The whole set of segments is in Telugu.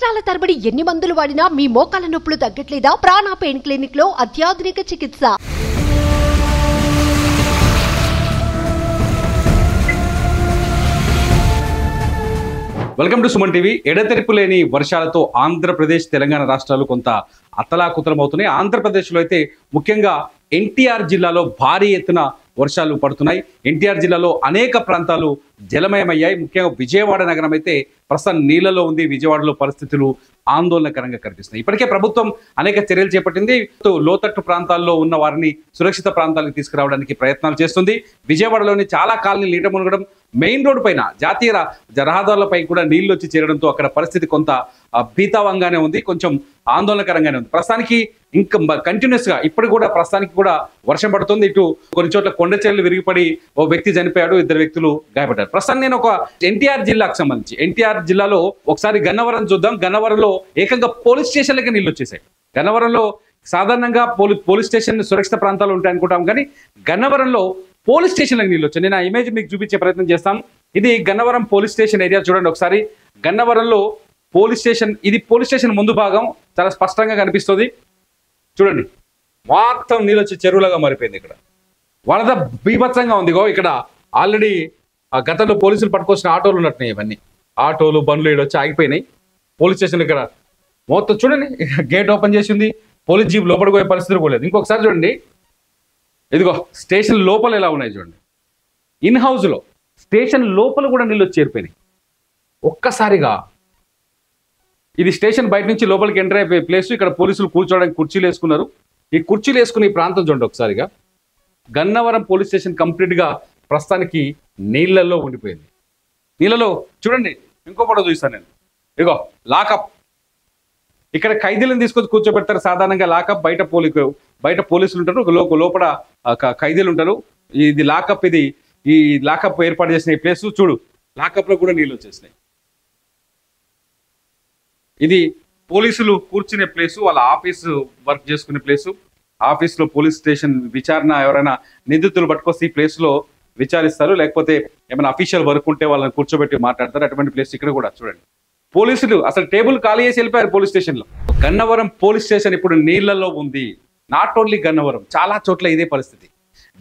సంవత్సరాల తరబడి ఎన్ని మందులు వాడినా మీ మోకాల నొప్పులు తగ్గట్లేదా? ప్రాణ పెయిన్ క్లినిక్ లో అత్యాధునిక చికిత్స. Welcome to Suman TV. ఎడతెరిపి లేని వర్షాలతో ఆంధ్రప్రదేశ్ తెలంగాణ రాష్ట్రాలు కొంత అతలాకుతలమవుతున్నాయి. ఆంధ్రప్రదేశ్లో అయితే ముఖ్యంగా ఎన్టీఆర్ జిల్లాలో భారీ ఎత్తున వర్షాలు పడుతున్నాయి. ఎన్టీఆర్ జిల్లాలో అనేక ప్రాంతాలు జలమయమయ్యాయి. ముఖ్యంగా విజయవాడ నగరం అయితే ప్రస్తుతం నీళ్లలో ఉంది. విజయవాడలో పరిస్థితులు ఆందోళనకరంగా కనిపిస్తున్నాయి. ఇప్పటికే ప్రభుత్వం అనేక చర్యలు చేపట్టింది. లోతట్టు ప్రాంతాల్లో ఉన్న వారిని సురక్షిత ప్రాంతాలకు తీసుకురావడానికి ప్రయత్నాలు చేస్తుంది. విజయవాడలోని చాలా కాలనీలు నీట మునగడం, మెయిన్ రోడ్డు పైన జాతీయ రహదారులపై కూడా నీళ్లు వచ్చి చేరడంతో అక్కడ పరిస్థితి కొంత భీతావంగానే ఉంది, కొంచెం ఆందోళనకరంగానే ఉంది. ప్రస్తుతానికి ఇంకా కంటిన్యూస్ గా ఇప్పుడు కూడా ప్రస్తుతానికి కూడా వర్షం పడుతుంది. ఇటు కొన్ని చోట్ల కొండ చర్యలు విరిగిపడి ఓ వ్యక్తి చనిపోయాడు, 2 వ్యక్తులు గాయపడ్డారు. ప్రస్తుతం నేను ఒక ఎన్టీఆర్ జిల్లాకు సంబంధించి ఎన్టీఆర్ జిల్లాలో ఒకసారి గన్నవరం చూద్దాం. గన్నవరంలో ఏకంగా పోలీస్ స్టేషన్లకి నీళ్ళు వచ్చేసాయి. గన్నవరంలో సాధారణంగా పోలీస్ స్టేషన్ సురక్షిత ప్రాంతాలు ఉంటాయి అనుకుంటాం, కానీ గన్నవరంలో పోలీస్ స్టేషన్లకు నీళ్ళు వచ్చాయి. నేను ఆ ఇమేజ్ మీకు చూపించే ప్రయత్నం చేస్తాం. ఇది గన్నవరం పోలీస్ స్టేషన్ ఏరియా. చూడండి ఒకసారి. గన్నవరంలో పోలీస్ స్టేషన్, ఇది పోలీస్ స్టేషన్ ముందు భాగం చాలా స్పష్టంగా కనిపిస్తుంది. చూడండి, మొత్తం నీళ్ళు వచ్చి చెరువులాగా మారిపోయింది. ఇక్కడ వరద బీభత్సంగా ఉంది. ఇక్కడ ఆల్రెడీ గతంలో పోలీసులు పట్టుకొచ్చిన ఆటోలు ఉన్నట్టున్నాయి. ఇవన్నీ ఆటోలు, బండ్లు ఇక్కడ వచ్చి ఆగిపోయినాయి. పోలీస్ స్టేషన్ ఇక్కడ మొత్తం చూడండి, గేట్ ఓపెన్ చేసింది. పోలీస్ జీప్ లోపలికి పోయే పరిస్థితులు కూడా లేదు. ఇంకొకసారి చూడండి, ఇదిగో స్టేషన్ లోపల ఎలా ఉన్నాయి చూడండి. ఇన్ హౌస్లో స్టేషన్ లోపల కూడా నీళ్ళు వచ్చి చేరిపోయినాయి ఒక్కసారిగా. ఇది స్టేషన్ బయట నుంచి లోపలికి ఎంటర్ అయిపోయే ప్లేస్. ఇక్కడ పోలీసులు కూర్చోవడానికి కుర్చీలు వేసుకున్నారు. ఈ కుర్చీలు వేసుకుని ఈ ప్రాంతం చూడండి ఒకసారిగా. గన్నవరం పోలీస్ స్టేషన్ కంప్లీట్గా ప్రస్తుతానికి నీళ్లలో ఉండిపోయింది. నీళ్ళలో చూడండి, ఇంకో ఫోటో చూస్తాను నేను. ఇగో లాకప్, ఇక్కడ ఖైదీలను తీసుకొచ్చి కూర్చోబెడతారు. సాధారణంగా లాకప్ బయట పోలీసులు ఉంటారు, లోపల ఖైదీలు ఉంటారు. ఇది లాకప్. ఈ లాకప్ ఏర్పాటు చేసిన ఈ ప్లేస్ చూడు, లాకప్ లో కూడా నీళ్ళు వచ్చేసినాయి. ఇది పోలీసులు కూర్చునే ప్లేసు, వాళ్ళ ఆఫీసు వర్క్ చేసుకునే ప్లేసు. ఆఫీస్లో పోలీస్ స్టేషన్ విచారణ, ఎవరైనా నిందితులు పట్టుకొస్తే ఈ ప్లేస్లో విచారిస్తారు. లేకపోతే ఏమైనా అఫీషియల్ వర్క్ ఉంటే వాళ్ళని కూర్చోబెట్టి మాట్లాడతారు. అటువంటి ప్లేస్ ఇక్కడ కూడా చూడండి. పోలీసులు అసలు టేబుల్ ఖాళీ చేసి వెళ్ళిపోయారు పోలీస్ స్టేషన్లో. గన్నవరం పోలీస్ స్టేషన్ ఇప్పుడు నీళ్లలో ఉంది. నాట్ ఓన్లీ గన్నవరం, చాలా చోట్ల ఇదే పరిస్థితి.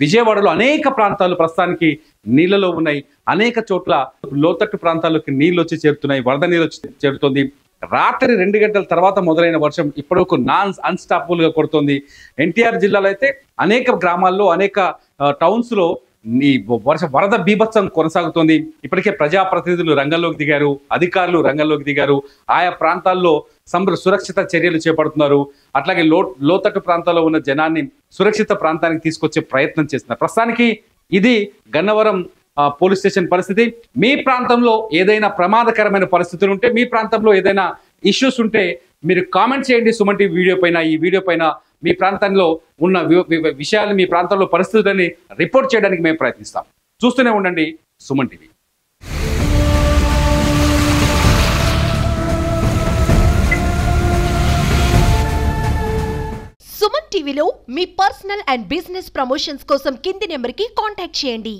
విజయవాడలో అనేక ప్రాంతాలు ప్రస్తుతానికి నీళ్లలో ఉన్నాయి. అనేక చోట్ల లోతట్టు ప్రాంతాల్లోకి నీళ్ళు వచ్చి చేరుతున్నాయి. వరద నీళ్ళు వచ్చి చేరుతుంది. రాత్రి 2 గంటల తర్వాత మొదలైన వర్షం ఇప్పటివరకు అన్స్టాపబుల్ గా కొడుతుంది. ఎన్టీఆర్ జిల్లాలో అయితే అనేక గ్రామాల్లో, అనేక టౌన్స్ లో ఈ వరద బీభత్సం కొనసాగుతోంది. ఇప్పటికే ప్రజాప్రతినిధులు రంగంలోకి దిగారు, అధికారులు రంగంలోకి దిగారు. ఆయా ప్రాంతాల్లో సురక్షిత చర్యలు చేపడుతున్నారు. అట్లాగే లోతట్టు ప్రాంతాల్లో ఉన్న జనాన్ని సురక్షిత ప్రాంతానికి తీసుకొచ్చే ప్రయత్నం చేస్తున్నారు. ప్రస్తుతానికి ఇది గన్నవరం పోలీస్ స్టేషన్ పరిస్థితి. మీ ప్రాంతంలో ఏదైనా ప్రమాదకరమైన పరిస్థితులు ఉంటే, మీ ప్రాంతంలో ఏదైనా ఇష్యూస్ ఉంటే మీరు కామెంట్ చేయండి సుమన్ టీవీ వీడియో పైన. ఈ వీడియో పైన మీ ప్రాంతంలో ఉన్న విషయాలు, మీ ప్రాంతంలో పరిస్థితులని రిపోర్ట్ చేయడానికి మేము ప్రయత్నిస్తాం. చూస్తూనే ఉండండి సుమన్ టీవీ. సుమన్ టీవీలో మీ పర్సనల్ అండ్ బిజినెస్ ప్రమోషన్స్ కోసం కింది నెంబర్కి కాంటాక్ట్ చేయండి.